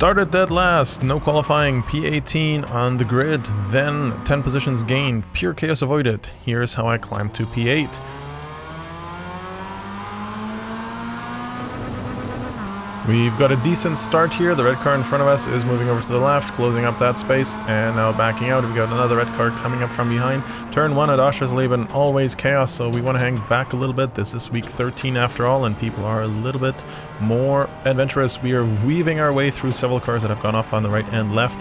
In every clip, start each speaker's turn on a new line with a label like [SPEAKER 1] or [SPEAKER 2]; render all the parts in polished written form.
[SPEAKER 1] Started dead last, no qualifying, P18 on the grid, then 10 positions gained, pure chaos avoided. Here's how I climbed to P8. We've got a decent start here. The red car in front of us is moving over to the left, closing up that space, and now backing out. We've got another red car coming up from behind. Turn 1 at Oschersleben, always chaos, so we want to hang back a little bit. This is week 13 after all, and people are a little bit more adventurous. We are weaving our way through several cars that have gone off on the right and left,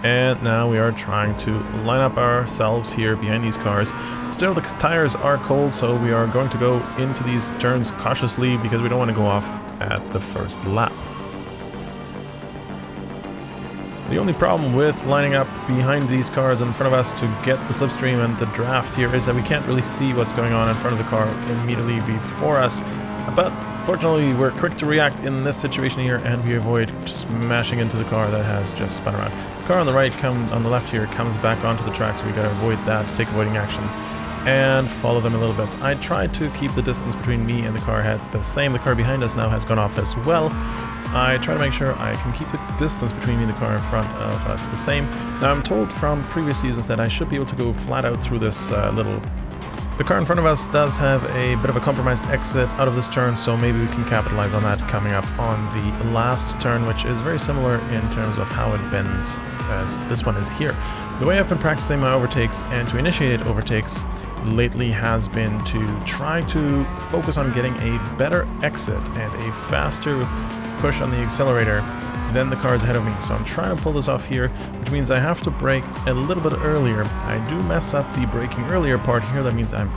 [SPEAKER 1] and now we are trying to line up ourselves here behind these cars. Still, the tires are cold, so we are going to go into these turns cautiously because we don't want to go off at the first lap. The only problem with lining up behind these cars in front of us to get the slipstream and the draft here is that we can't really see what's going on in front of the car immediately before us. But fortunately, we're quick to react in this situation here, and we avoid smashing into the car that has just spun around. The car on the right, on the left here, comes back onto the track, so we gotta avoid that, take avoiding actions, and follow them a little bit. I tried to keep the distance between me and the car ahead the same. The car behind us now has gone off as well. I try to make sure I can keep the distance between me and the car in front of us the same. Now, I'm told from previous seasons that I should be able to go flat out through this The car in front of us does have a bit of a compromised exit out of this turn, so maybe we can capitalize on that coming up on the last turn, which is very similar in terms of how it bends as this one is here. The way I've been practicing my overtakes and to initiate overtakes lately has been to try to focus on getting a better exit and a faster push on the accelerator than the cars ahead of me. So I'm trying to pull this off here, which means I have to brake a little bit earlier. I do mess up the braking earlier part here. That means I'm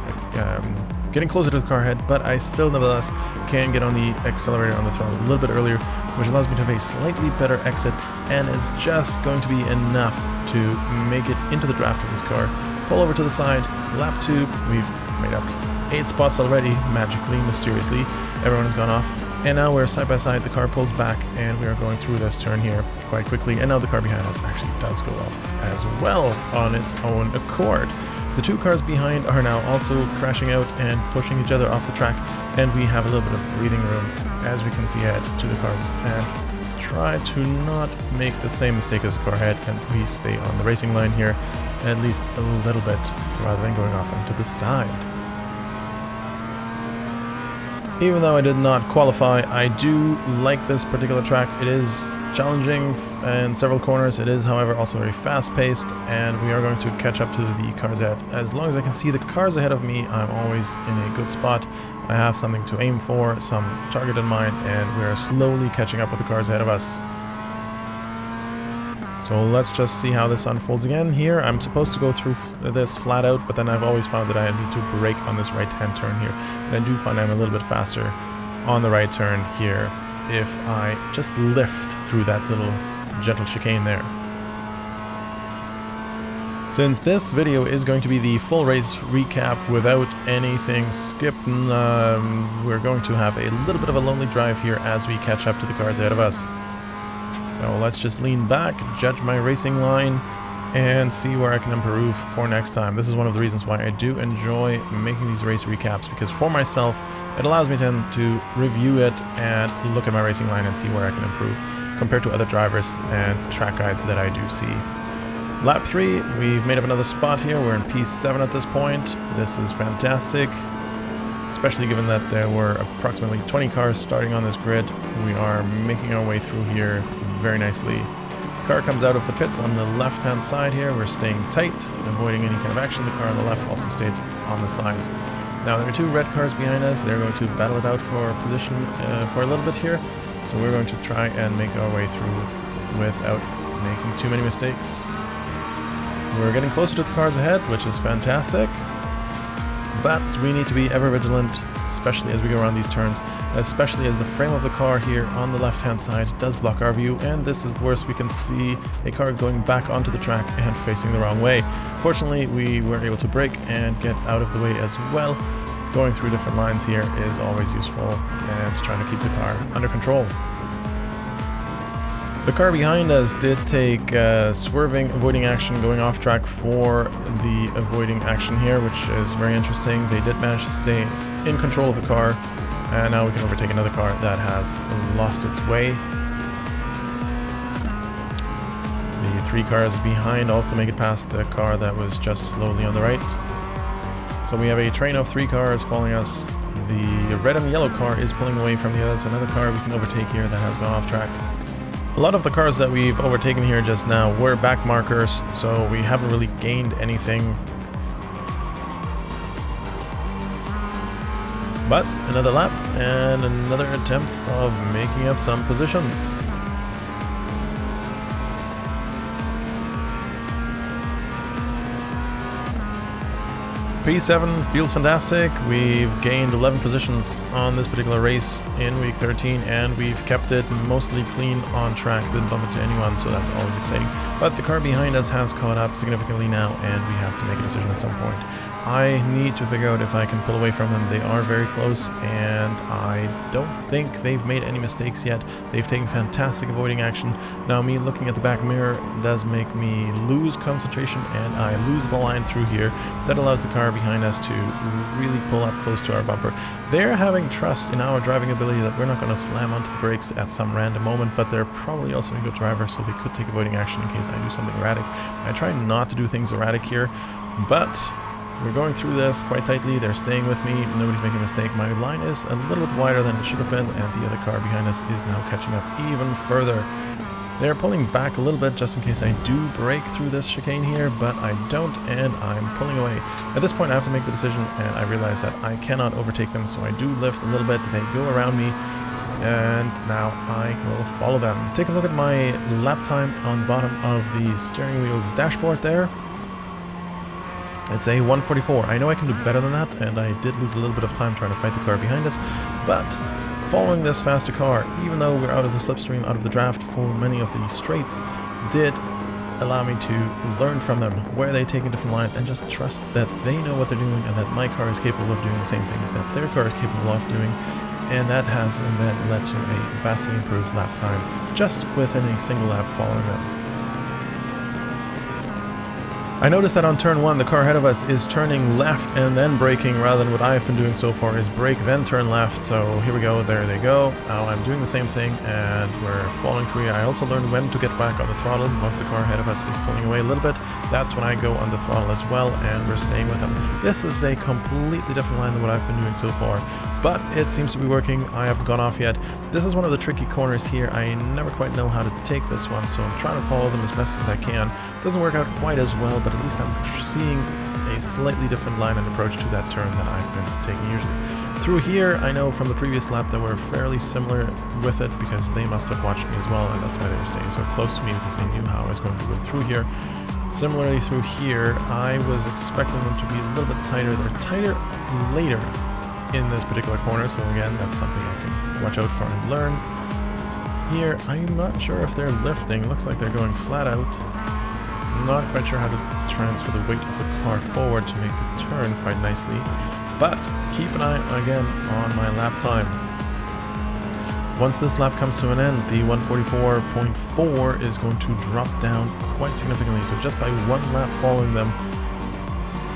[SPEAKER 1] getting closer to the car ahead, but I still nevertheless can get on the accelerator on the throttle a little bit earlier, which allows me to have a slightly better exit, and it's just going to be enough to make it into the draft of this car. Pull over to the side, lap 2, we've made up 8 spots already, magically, mysteriously. Everyone has gone off, and now we're side by side. The car pulls back, and we are going through this turn here quite quickly, and now the car behind us actually does go off as well on its own accord. The 2 cars behind are now also crashing out and pushing each other off the track, and we have a little bit of breathing room as we can see ahead to the cars and try to not make the same mistake as the car ahead, and we stay on the racing line here at least a little bit rather than going off onto the side. Even though I did not qualify, I do like this particular track. It is challenging in several corners. It is, however, also very fast-paced, and we are going to catch up to the cars ahead. As long as I can see the cars ahead of me, I'm always in a good spot. I have something to aim for, some target in mind, and we are slowly catching up with the cars ahead of us. So let's just see how this unfolds again. Here, I'm supposed to go through this flat out, but then I've always found that I need to brake on this right-hand turn here. And I do find I'm a little bit faster on the right turn here if I just lift through that little gentle chicane there. Since this video is going to be the full race recap without anything skipped, we're going to have a little bit of a lonely drive here as we catch up to the cars ahead of us. So let's just lean back, judge my racing line, and see where I can improve for next time. This is one of the reasons why I do enjoy making these race recaps, because for myself, it allows me to review it and look at my racing line and see where I can improve compared to other drivers and track guides that I do see. Lap 3, we've made up another spot here. We're in P7 at this point. This is fantastic, especially given that there were approximately 20 cars starting on this grid. We are making our way through here very nicely. The car comes out of the pits on the left-hand side here. We're staying tight, avoiding any kind of action. The car on the left also stayed on the sides. Now there are 2 red cars behind us. They're going to battle it out for position for a little bit here. So we're going to try and make our way through without making too many mistakes. We're getting closer to the cars ahead, which is fantastic. But we need to be ever vigilant, especially as we go around these turns, especially as the frame of the car here on the left-hand side does block our view, and this is the worst. We can see a car going back onto the track and facing the wrong way. Fortunately, we were able to brake and get out of the way as well. Going through different lines here is always useful, and trying to keep the car under control. The car behind us did take swerving, avoiding action, going off track for the avoiding action here, which is very interesting. They did manage to stay in control of the car, and now we can overtake another car that has lost its way. The 3 cars behind also make it past the car that was just slowly on the right. So we have a train of 3 cars following us. The red and yellow car is pulling away from the others. Another car we can overtake here that has gone off track. A lot of the cars that we've overtaken here just now were back markers, so we haven't really gained anything. But another lap and another attempt of making up some positions. P7 feels fantastic. We've gained 11 positions on this particular race in week 13, and we've kept it mostly clean on track. Didn't bump into anyone, so that's always exciting. But the car behind us has caught up significantly now, and we have to make a decision at some point. I need to figure out if I can pull away from them. They are very close, and I don't think they've made any mistakes yet. They've taken fantastic avoiding action. Now, me looking at the back mirror does make me lose concentration, and I lose the line through here. That allows the car behind us to really pull up close to our bumper. They're having trust in our driving ability that we're not going to slam onto the brakes at some random moment, but they're probably also a good driver, so they could take avoiding action in case I do something erratic. I try not to do things erratic here, but we're going through this quite tightly. They're staying with me. Nobody's making a mistake. My line is a little bit wider than it should have been, and the other car behind us is now catching up even further. They're pulling back a little bit just in case I do break through this chicane here, but I don't, and I'm pulling away. At this point, I have to make the decision, and I realize that I cannot overtake them, so I do lift a little bit. They go around me, and now I will follow them. Take a look at my lap time on the bottom of the steering wheel's dashboard there. It's a 1:44. I know I can do better than that, and I did lose a little bit of time trying to fight the car behind us, but following this faster car, even though we're out of the slipstream, out of the draft for many of the straights, did allow me to learn from them where they take in different lines and just trust that they know what they're doing and that my car is capable of doing the same things that their car is capable of doing, and that has then led to a vastly improved lap time just within a single lap following them. I noticed that on turn 1, the car ahead of us is turning left and then braking, rather than what I've been doing so far is brake then turn left. So here we go, there they go. Now I'm doing the same thing, and we're following through. I also learned when to get back on the throttle. Once the car ahead of us is pulling away a little bit, that's when I go on the throttle as well, and we're staying with them. This is a completely different line than what I've been doing so far, but it seems to be working. I haven't gone off yet. This is one of the tricky corners here. I never quite know how to take this one, so I'm trying to follow them as best as I can. It doesn't work out quite as well, but at least I'm seeing a slightly different line and approach to that turn than I've been taking usually. Through here, I know from the previous lap that we're fairly similar with it because they must have watched me as well, and that's why they were staying so close to me, because they knew how I was going to go through here. Similarly through here, I was expecting them to be a little bit tighter. They're tighter later in this particular corner, so again, that's something I can watch out for and learn. Here, I'm not sure if they're lifting. Looks like they're going flat out. Not quite sure how to transfer the weight of the car forward to make the turn quite nicely, but keep an eye again on my lap time. Once this lap comes to an end, the 1:44.4 is going to drop down quite significantly, so just by one lap following them,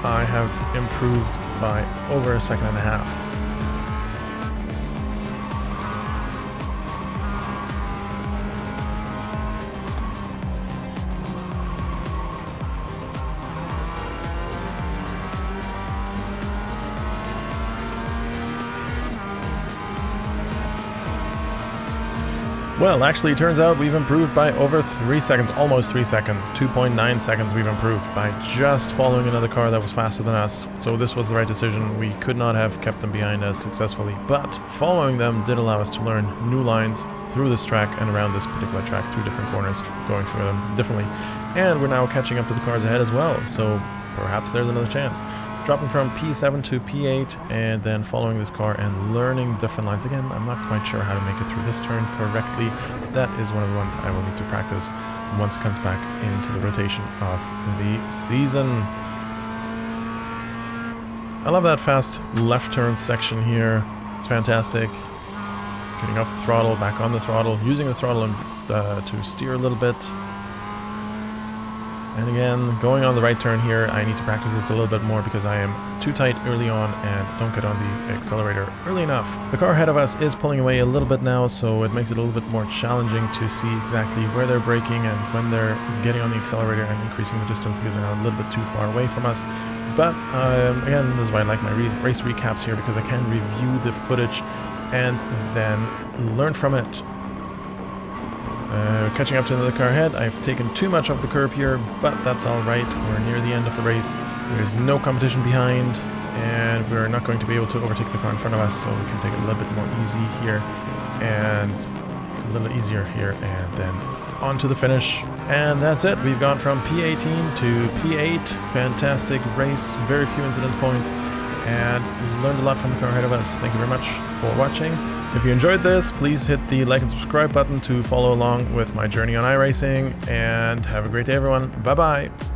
[SPEAKER 1] I have improved by over a second and a half. Well, actually, it turns out we've improved by over 3 seconds, almost 3 seconds, 2.9 seconds we've improved by just following another car that was faster than us. So this was the right decision. We could not have kept them behind us successfully, but following them did allow us to learn new lines through this track and around this particular track, through different corners, going through them differently. And we're now catching up to the cars ahead as well, so perhaps there's another chance. Dropping from P7 to P8 and then following this car and learning different lines. Again, I'm not quite sure how to make it through this turn correctly. That is one of the ones I will need to practice once it comes back into the rotation of the season. I love that fast left turn section here. It's fantastic. Getting off the throttle, back on the throttle, using the throttle to steer a little bit. And again, going on the right turn here, I need to practice this a little bit more because I am too tight early on and don't get on the accelerator early enough. The car ahead of us is pulling away a little bit now, so it makes it a little bit more challenging to see exactly where they're braking and when they're getting on the accelerator and increasing the distance because they're now a little bit too far away from us. But again, this is why I like my race recaps here, because I can review the footage and then learn from it. Catching up to another car ahead. I've taken too much off the curb here, but that's alright. We're near the end of the race. There's no competition behind, and we're not going to be able to overtake the car in front of us, so we can take it a little bit more easy here, and a little easier here, and then on to the finish. And that's it. We've gone from P18 to P8. Fantastic race, very few incidence points, and learned a lot from the car ahead of us. Thank you very much for watching. If you enjoyed this, please hit the like and subscribe button to follow along with my journey on iRacing, and have a great day everyone. Bye bye!